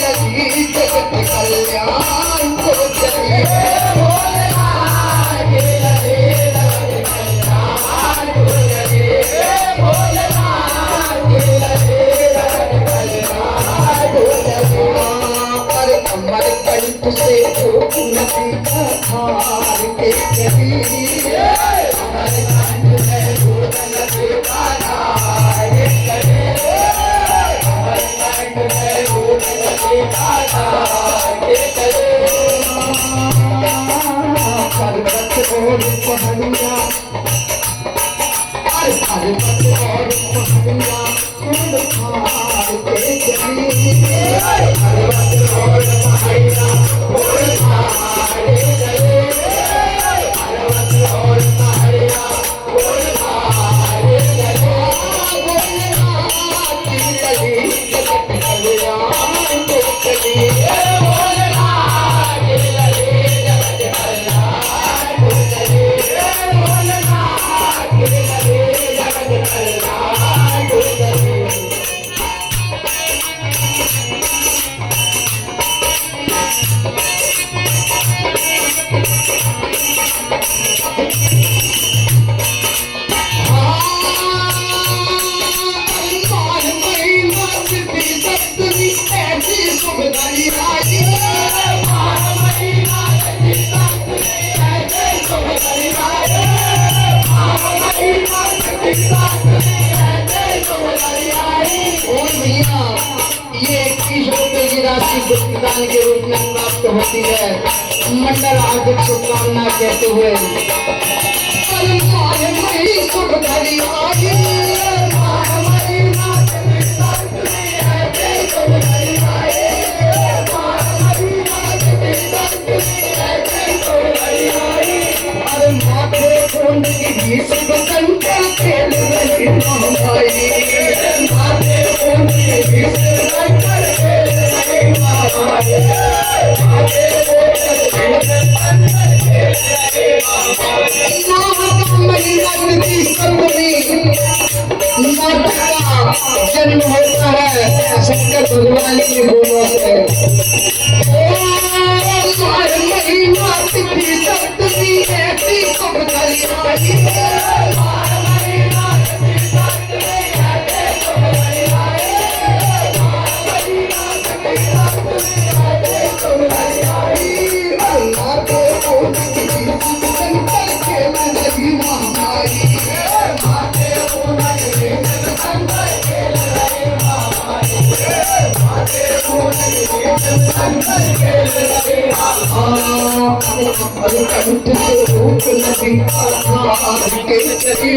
लगी जगत कल्याण को चली अमर कंठ से नदी का धार के चली अमर कंठ से नदी का धार के चली अमर कंठ से नदी का धार के चली पर्वत और पहाड़ियां पर्वत और पहाड़ियां खुद खार के चली पर्वत और पहाड़ियां खुद खार के चली पर्वत और पहाड़ियां खुद खार के चली भोलेनाथ की लगी जगत कल्याण को चली भोलेनाथ की लगी जगत कल्याण को चली भोलेनाथ की लगी जगत कल्याण को चली ये 21 रुपए की राशि भुगतान के रूप में प्राप्त होती है। मंडल हार्दिक शुभकामना कहते हुए जन्म होता है शंकर भगवान के बोलों से महीना तिथि सप्तमी ऐसी शुभ कंठ से रूप नदी के चली